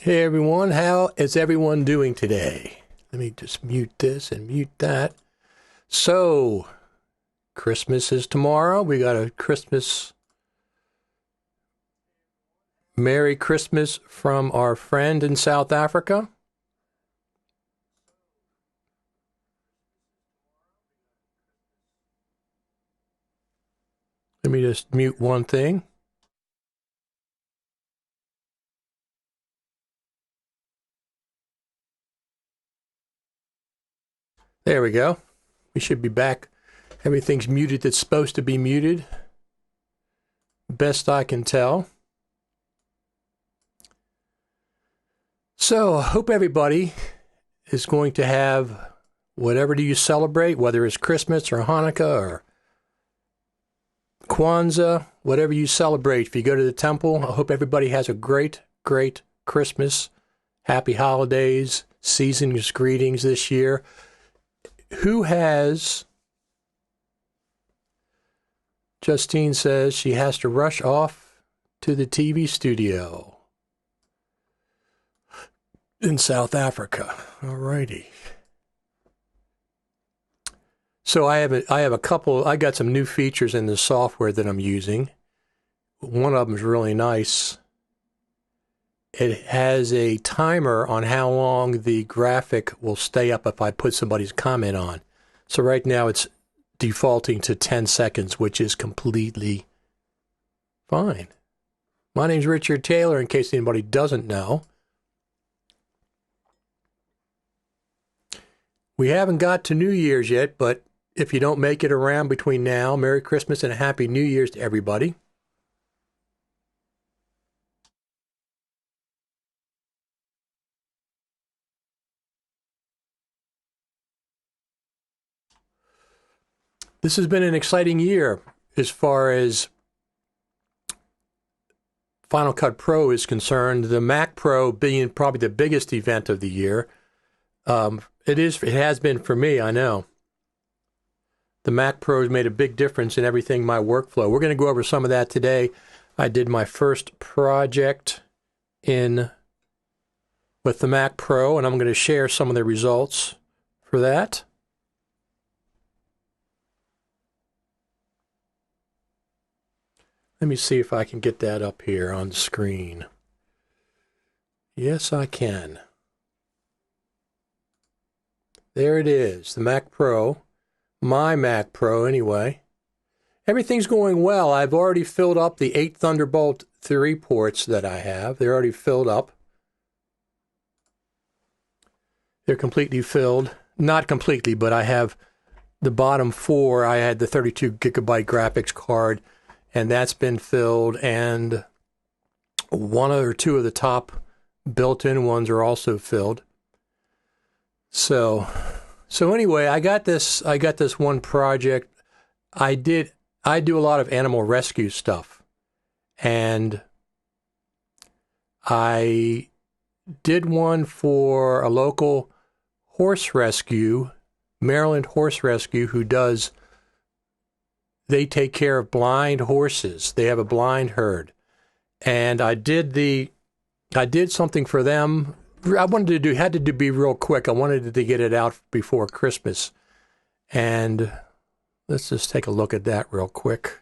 Hey everyone, how is everyone doing today? Let me just mute this and mute that. So, Christmas is tomorrow. We got a Merry Christmas from our friend in South Africa. Let me just mute one thing. There we go. We should be back. Everything's muted that's supposed to be muted. Best I can tell. So, I hope everybody is going to have whatever do you celebrate, whether it's Christmas or Hanukkah or Kwanzaa, whatever you celebrate. If you go to the temple, I hope everybody has a great, great Christmas. Happy holidays, season's greetings this year. Who has, Justine says she has to rush off to the TV studio in South Africa. All righty. So I got some new features in the software that I'm using. One of them is really nice. It has a timer on how long the graphic will stay up if I put somebody's comment on. So right now it's defaulting to 10 seconds, which is completely fine. My name's Richard Taylor, in case anybody doesn't know. We haven't got to New Year's yet, but if you don't make it around between now, Merry Christmas and a Happy New Year's to everybody. This has been an exciting year as far as Final Cut Pro is concerned. The Mac Pro being probably the biggest event of the year. It has been for me, I know. The Mac Pro has made a big difference in everything, my workflow. We're going to go over some of that today. I did my first project with the Mac Pro, and I'm going to share some of the results for that. Let me see if I can get that up here on the screen. Yes, I can. There it is, the Mac Pro. My Mac Pro, anyway. Everything's going well. I've already filled up the 8 Thunderbolt 3 ports that I have. They're already filled up. They're completely filled. Not completely, but I have the bottom 4. I had the 32 gigabyte graphics card, and that's been filled. And 1 or 2 of the top built-in ones are also filled. So anyway, I got this one project. I do a lot of animal rescue stuff. And I did one for a local horse rescue, Maryland Horse Rescue, they take care of blind horses. They have a blind herd. And I did something for them. Had to be real quick. I wanted to get it out before Christmas. And let's just take a look at that real quick.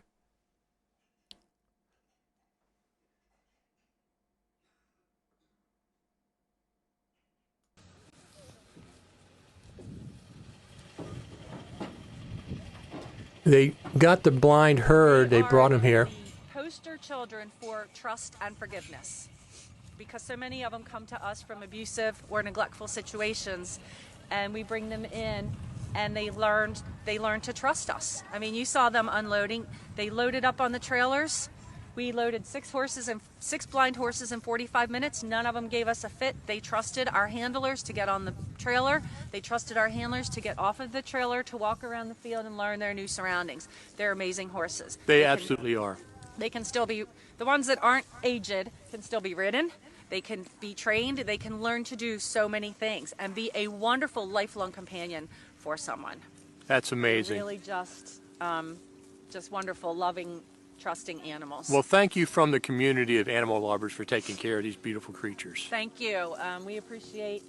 They got the blind herd. They brought him here. Poster children for trust and forgiveness, because so many of them come to us from abusive or neglectful situations, and we bring them in, and they learn to trust us. I mean, you saw them unloading. They loaded up on the trailers. We loaded 6 blind horses in 45 minutes. None of them gave us a fit. They trusted our handlers to get on the trailer. They trusted our handlers to get off of the trailer, to walk around the field and learn their new surroundings. They're amazing horses. They absolutely are. They can still be, the ones that aren't aged can still be ridden. They can be trained. They can learn to do so many things and be a wonderful lifelong companion for someone. That's amazing. Really just wonderful, loving trusting animals. Well, thank you from the community of animal lovers for taking care of these beautiful creatures. Thank you. We appreciate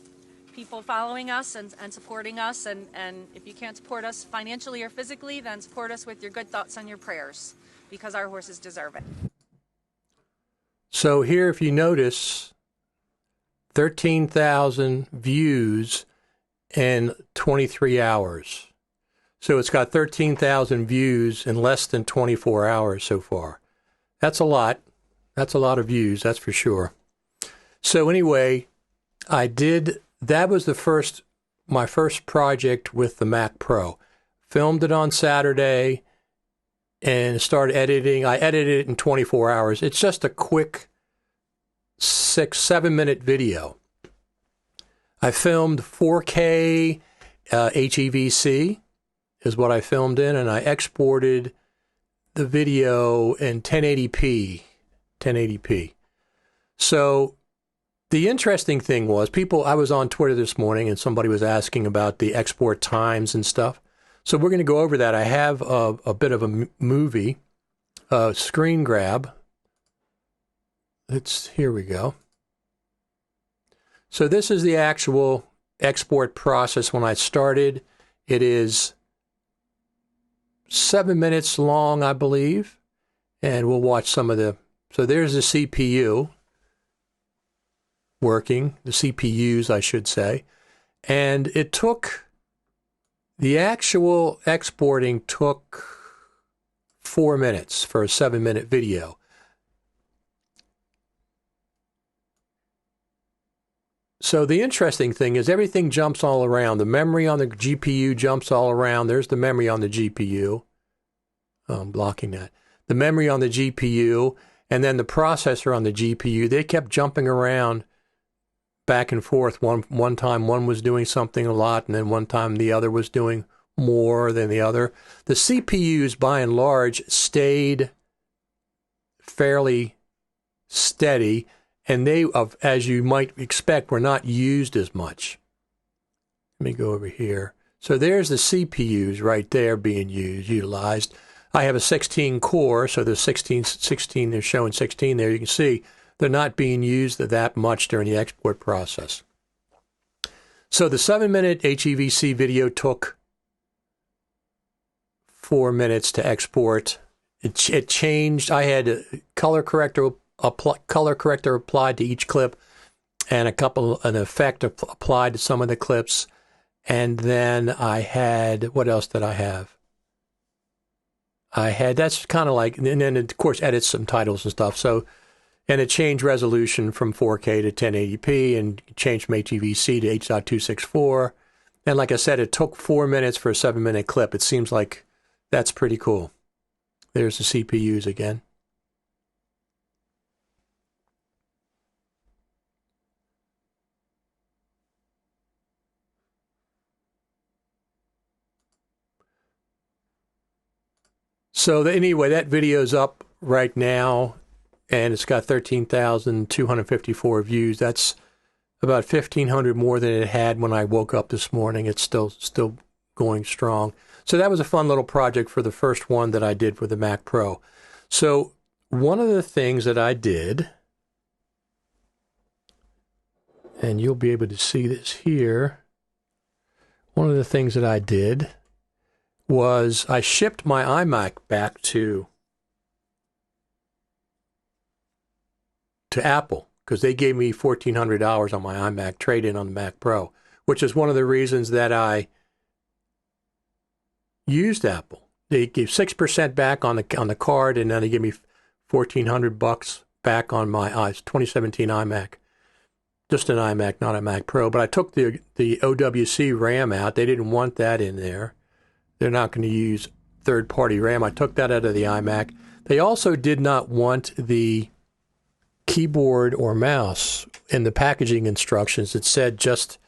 people following us and supporting us. And if you can't support us financially or physically, then support us with your good thoughts and your prayers, because our horses deserve it. So here, if you notice, 13,000 views in 23 hours. So it's got 13,000 views in less than 24 hours so far. That's a lot. That's a lot of views, that's for sure. So anyway, that was my first project with the Mac Pro. Filmed it on Saturday and started editing. I edited it in 24 hours. It's just a quick 6-7 minute video. I filmed 4K HEVC is what I filmed in, and I exported the video in 1080p. So the interesting thing was, I was on Twitter this morning and somebody was asking about the export times and stuff. So we're going to go over that. I have a bit of a movie, screen grab. Here we go. So this is the actual export process when I started. It is 7 minutes long, I believe. And we'll watch some of so there's the CPU working, the CPUs, I should say. And the actual exporting took 4 minutes for a 7 minute video. So the interesting thing is everything jumps all around. The memory on the GPU jumps all around. There's the memory on the GPU. Oh, I'm blocking that. The memory on the GPU and then the processor on the GPU, they kept jumping around back and forth. One time one was doing something a lot, and then one time the other was doing more than the other. The CPUs, by and large, stayed fairly steady, and they, as you might expect, were not used as much. Let me go over here. So there's the CPUs right there being utilized. I have a 16 core, so there's 16, they're showing 16 there. You can see they're not being used that much during the export process. So the 7 minute HEVC video took 4 minutes to export. It changed. I had a color corrector applied to each clip, and an effect applied to some of the clips. And then I had, what else did I have? That's kind of like, and then of course edits some titles and stuff. So, and it changed resolution from 4K to 1080p and changed from HEVC to H.264. And like I said, it took 4 minutes for a 7 minute clip. It seems like that's pretty cool. There's the CPUs again. So anyway, that video's up right now, and it's got 13,254 views. That's about 1,500 more than it had when I woke up this morning. It's still going strong. So that was a fun little project for the first one that I did with the Mac Pro. So one of the things that I did, and you'll be able to see this here, one of the things that I did was I shipped my iMac back to Apple because they gave me $1,400 on my iMac trade-in on the Mac Pro, which is one of the reasons that I used Apple. They gave 6% back on the card, and then they gave me $1,400 back on my 2017 iMac. Just an iMac, not a Mac Pro. But I took the OWC RAM out. They didn't want that in there. They're not going to use third-party RAM. I took that out of the iMac. They also did not want the keyboard or mouse in the packaging instructions. It said just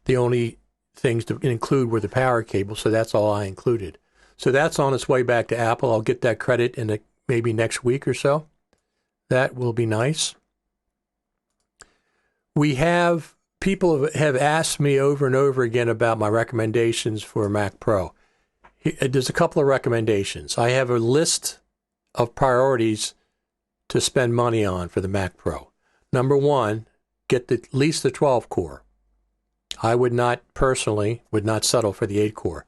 the only things to include were the power cable, so that's all I included. So that's on its way back to Apple. I'll get that credit in maybe next week or so. That will be nice. People have asked me over and over again about my recommendations for Mac Pro. There's a couple of recommendations. I have a list of priorities to spend money on for the Mac Pro. Number one, get at least the 12 core. I would not settle for the 8 core.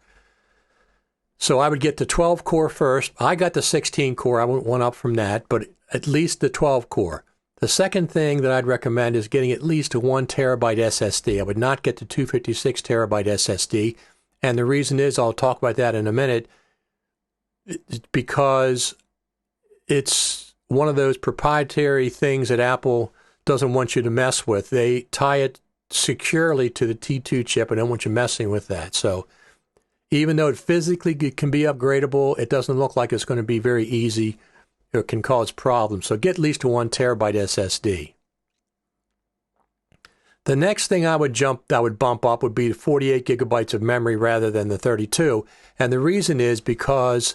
So I would get the 12 core first. I got the 16 core. I went one up from that, but at least the 12 core. The second thing that I'd recommend is getting at least a 1 terabyte SSD. I would not get the 256 terabyte SSD. And the reason is, I'll talk about that in a minute, because it's one of those proprietary things that Apple doesn't want you to mess with. They tie it securely to the T2 chip and don't want you messing with that. So even though it physically can be upgradable, it doesn't look like it's going to be very easy. It can cause problems. So get at least a 1 terabyte SSD. The next thing I would bump up would be the 48 gigabytes of memory rather than the 32. And the reason is because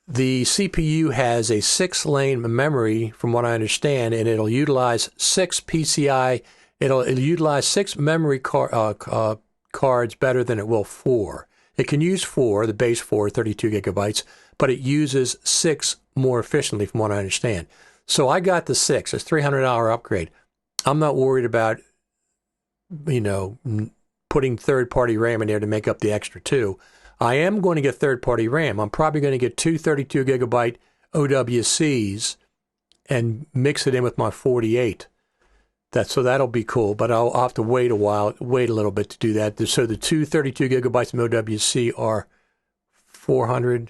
the CPU has a 6-lane memory, from what I understand, and it'll utilize 6 PCI. It'll utilize 6 memory cards better than it will 4. It can use 4, the base 4, 32 gigabytes, but it uses 6 more efficiently, from what I understand. So I got the 6. It's a $300 upgrade. I'm not worried about, putting third-party RAM in there to make up the extra 2. I am going to get third-party RAM. I'm probably going to get 2 32-gigabyte OWCs and mix it in with my 48. So that'll be cool, but I'll have to wait a little bit to do that. So the 2 32 gigabytes of OWC are $400,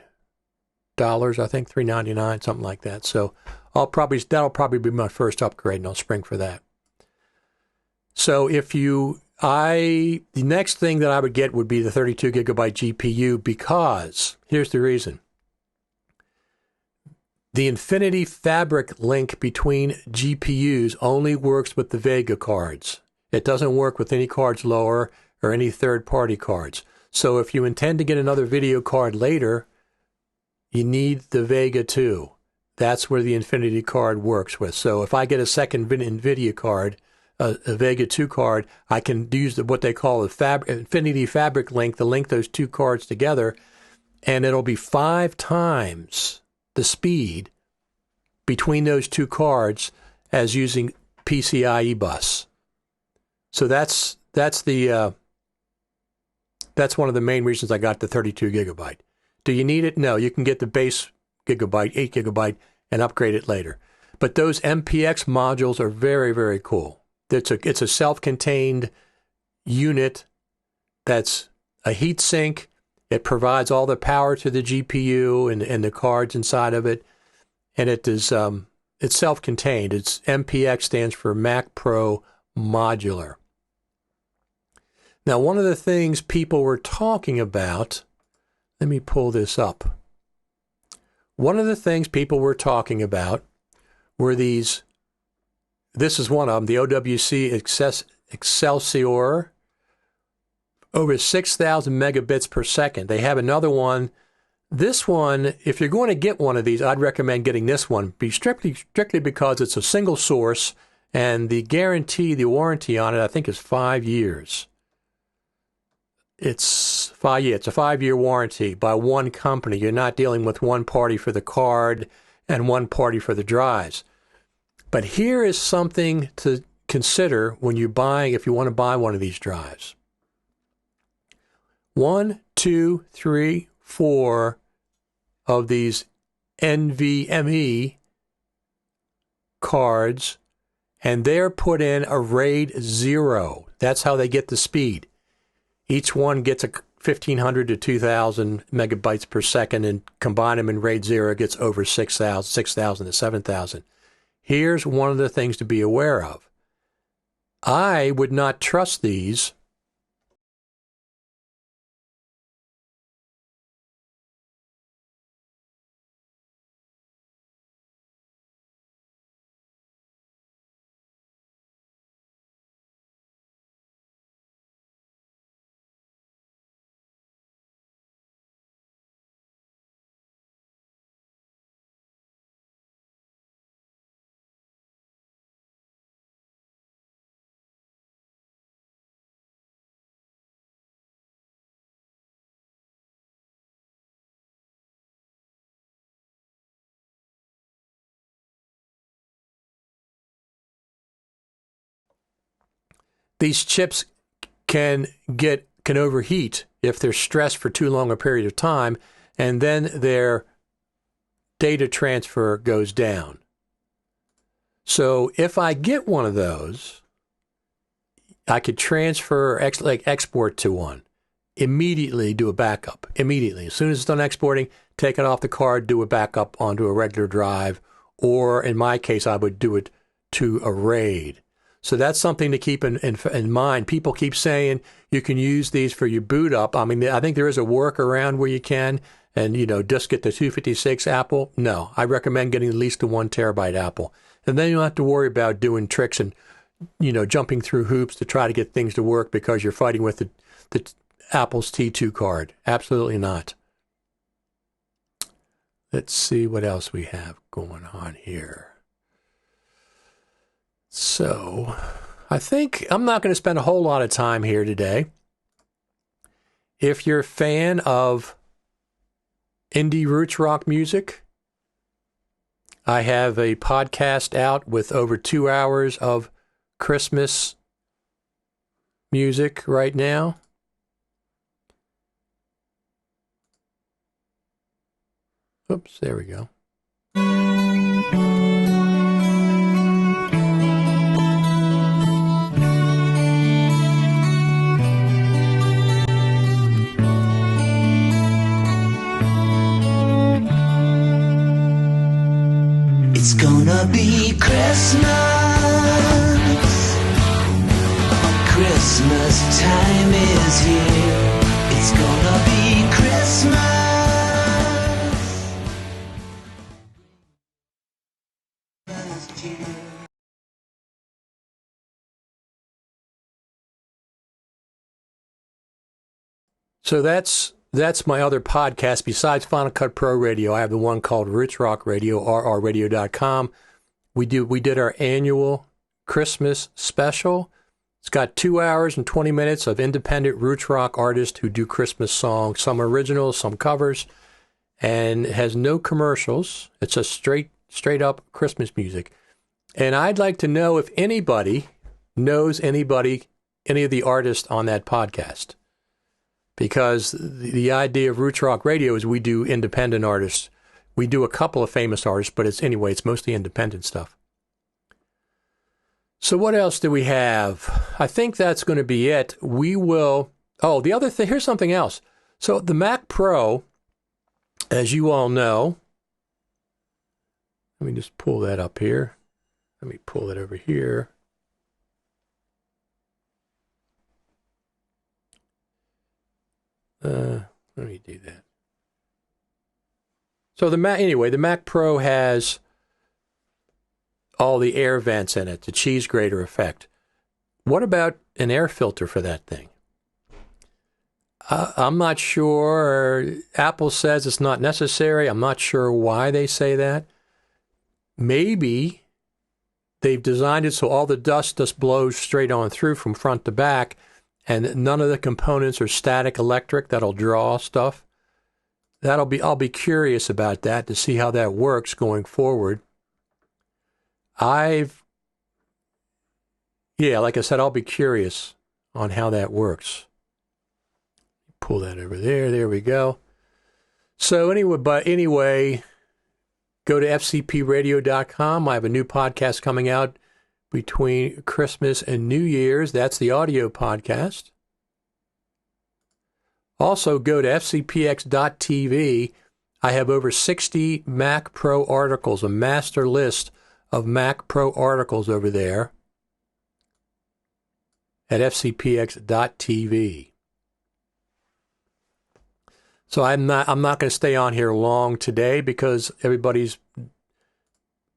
I think, $399, something like that. So that'll probably be my first upgrade, and I'll spring for that. So the next thing that I would get would be the 32 gigabyte GPU, because here's the reason. The Infinity Fabric link between GPUs only works with the Vega cards. It doesn't work with any cards lower or any third-party cards. So if you intend to get another video card later, you need the Vega 2. That's where the Infinity card works with. So if I get a second NVIDIA card, a Vega 2 card, I can use what they call the Infinity Fabric link to link those 2 cards together, and it'll be 5 times the speed between those 2 cards as using PCIe bus. So that's one of the main reasons I got the 32 gigabyte. Do you need it? No, you can get the base gigabyte, 8 gigabyte, and upgrade it later. But those MPX modules are very, very cool. It's a self-contained unit that's a heat sink. It provides all the power to the GPU and the cards inside of it. And it's self-contained. It's MPX stands for Mac Pro Modular. Now, one of the things people were talking about, let me pull this up. One of the things people were talking about were this is one of them, the OWC Excelsior, over 6,000 megabits per second. They have another one. This one, if you're going to get one of these, I'd recommend getting this one, strictly because it's a single source, and the warranty on it, I think, is 5 years. It's a 5-year warranty by one company. You're not dealing with one party for the card and one party for the drives. But here is something to consider when if you want to buy one of these drives. 1, 2, 3, 4 of these NVMe cards, and they're put in a RAID 0. That's how they get the speed. Each one gets a 1,500 to 2,000 megabytes per second, and combine them in RAID 0, it gets over 6,000 to 7,000. Here's one of the things to be aware of. I would not trust these these chips can overheat if they're stressed for too long a period of time, and then their data transfer goes down. So if I get one of those, I could transfer, export to one, immediately do a backup, immediately. As soon as it's done exporting, take it off the card, do a backup onto a regular drive, or in my case, I would do it to a RAID. So that's something to keep in mind. People keep saying you can use these for your boot up. I mean, I think there is a workaround where you can, and, just get the 256 Apple. No, I recommend getting at least the 1 terabyte Apple. And then you don't have to worry about doing tricks and, jumping through hoops to try to get things to work because you're fighting with the Apple's T2 card. Absolutely not. Let's see what else we have going on here. So, I think I'm not going to spend a whole lot of time here today. If you're a fan of indie roots rock music, I have a podcast out with over 2 hours of Christmas music right now. Oops, there we go. It's gonna be Christmas. Christmas time is here. It's gonna be Christmas. So that's my other podcast. Besides Final Cut Pro Radio, I have the one called Roots Rock Radio, rrradio.com. We did our annual Christmas special. It's got 2 hours and 20 minutes of independent roots rock artists who do Christmas songs, some originals, some covers, and it has no commercials. It's a straight up Christmas music. And I'd like to know if anybody knows any of the artists on that podcast. Because the idea of Roots Rock Radio is we do independent artists. We do a couple of famous artists, but it's mostly independent stuff. So what else do we have? I think that's going to be it. We will... Oh, the other thing, here's something else. So the Mac Pro, as you all know... Let me just pull that up here. Let me pull it over here. Let me do that. So the Mac Pro has all the air vents in it, the cheese grater effect. What about an air filter for that thing? I'm not sure. Apple says it's not necessary. I'm not sure why they say that. Maybe they've designed it so all the dust just blows straight on through from front to back, and none of the components are static electric that'll draw stuff. I'll be curious about that to see how that works going forward. Like I said, I'll be curious on how that works. Pull that over there. There we go. So anyway, go to FCPRadio.com. I have a new podcast coming out between Christmas and New Year's. That's the audio podcast. Also, go to FCPX.TV. I have over 60 Mac Pro articles, a master list of Mac Pro articles over there at FCPX.TV. So I'm not going to stay on here long today because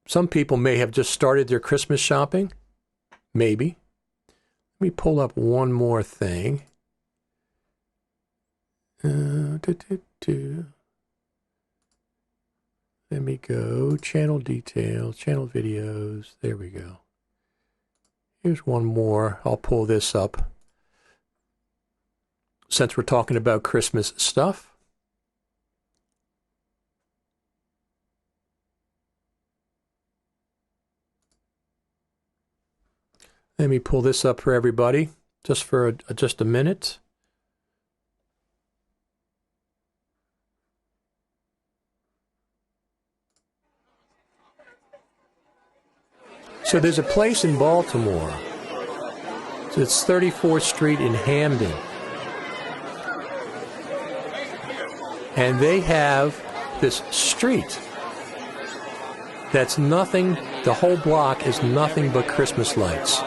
some people may have just started their Christmas shopping. Maybe. Let me pull up one more thing. Let me go. Channel details, channel videos. There we go. Here's one more. I'll pull this up. Since we're talking about Christmas stuff. Let me pull this up for everybody, just for just a minute. So there's a place in Baltimore. So it's 34th Street in Hamden. And they have this street that's nothing, the whole block is nothing but Christmas lights.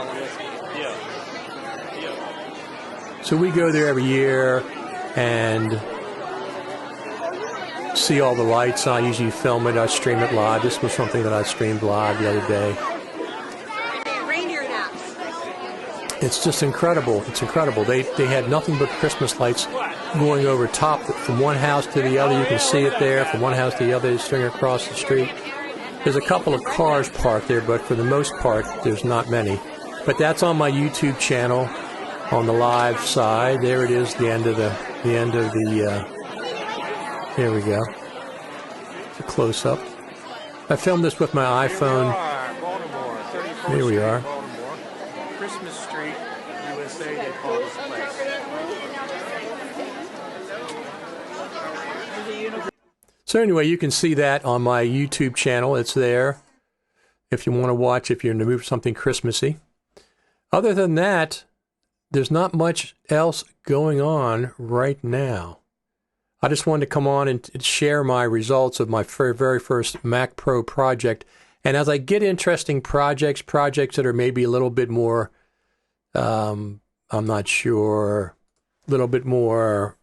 So we go there every year and see all the lights. I usually film it, I stream it live. This was something that I streamed live the other day. It's just incredible. It's incredible. They had nothing but Christmas lights going over top from one house to the other. You can see it there. From one house to the other, they string across the street. There's a couple of cars parked there, but for the most part, there's not many. But that's on my YouTube channel on the live side. There it is, the end of the there we go. It's a close-up. I filmed this with my iPhone. Here we are. Christmas Street, USA, they call this place. So anyway, you can see that on my YouTube channel. It's there if you want to watch, if you're in the mood for something Christmassy. Other than that, there's not much else going on right now. I just wanted to come on and share my results of my very first Mac Pro project. And as I get interesting projects that are maybe a little bit more, I'm not sure, a little bit more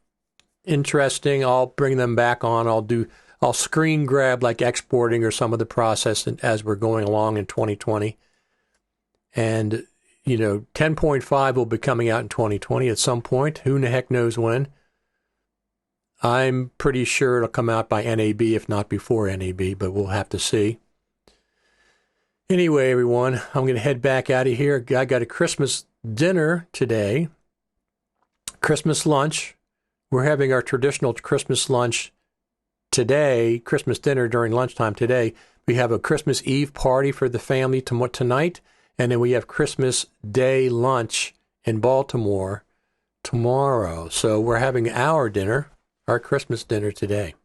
interesting, I'll bring them back on. I'll screen grab like exporting or some of the process as we're going along in 2020. And, 10.5 will be coming out in 2020 at some point. Who the heck knows when? I'm pretty sure it'll come out by NAB, if not before NAB, but we'll have to see. Anyway, everyone, I'm going to head back out of here. I got a Christmas dinner today, Christmas lunch. We're having our traditional Christmas lunch today, Christmas dinner during lunchtime today. We have a Christmas Eve party for the family tonight, and then we have Christmas Day lunch in Baltimore tomorrow. So we're having our dinner, our Christmas dinner today.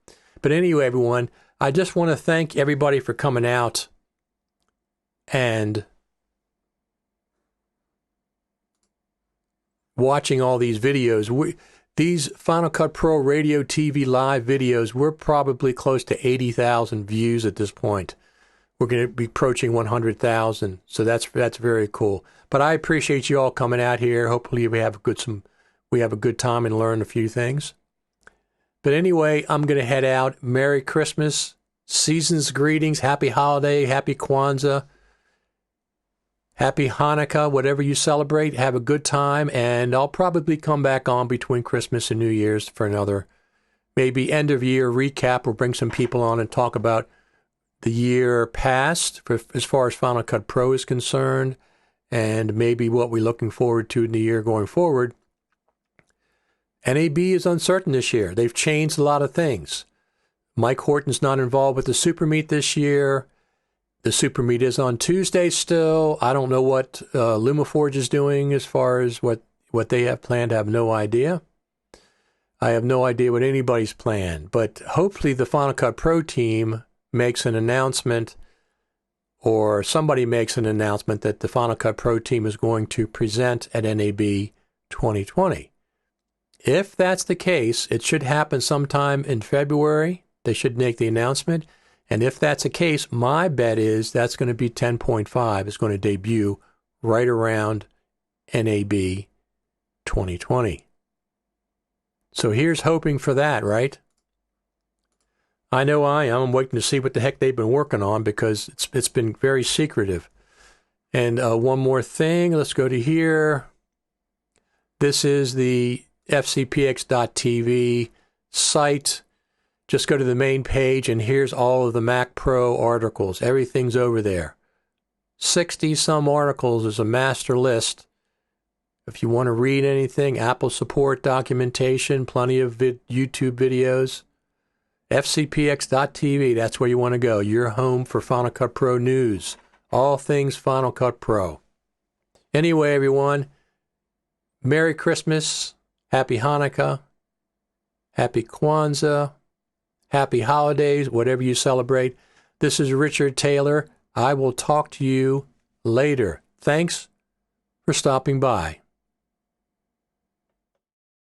But anyway, everyone, I just want to thank everybody for coming out and watching all these videos. These Final Cut Pro Radio TV live videos, we're probably close to 80,000 views at this point. We're going to be approaching 100,000, so that's very cool. But I appreciate you all coming out here. Hopefully we have a good time and learn a few things. But anyway, I'm going to head out. Merry Christmas, season's greetings, happy holiday, happy Kwanzaa, happy Hanukkah, whatever you celebrate. Have a good time, and I'll probably come back on between Christmas and New Year's for another maybe end-of-year recap. We'll bring some people on and talk about the year past as far as Final Cut Pro is concerned, and maybe what we're looking forward to in the year going forward. NAB is uncertain this year. They've changed a lot of things. Mike Horton's not involved with the Super Meet this year. The Super Meet is on Tuesday still. I don't know what LumaForge is doing as far as what they have planned. I have no idea. I have no idea what anybody's planned. But hopefully the Final Cut Pro team makes an announcement, or somebody makes an announcement that the Final Cut Pro team is going to present at NAB 2020. If that's the case, it should happen sometime in February. They should make the announcement. And if that's the case, my bet is that's going to be 10.5 is going to debut right around NAB 2020. So here's hoping for that, right? I know I am. I'm waiting to see what the heck they've been working on because it's been very secretive. And one more thing. Let's go to here. This is the FCPX.TV site. Just go to the main page, and here's all of the Mac Pro articles. Everything's over there. 60-some articles is a master list. If you want to read anything, Apple support documentation, plenty of YouTube videos. FCPX.TV, that's where you want to go. Your home for Final Cut Pro news. All things Final Cut Pro. Anyway, everyone, Merry Christmas, Happy Hanukkah, Happy Kwanzaa, Happy Holidays, whatever you celebrate. This is Richard Taylor. I will talk to you later. Thanks for stopping by.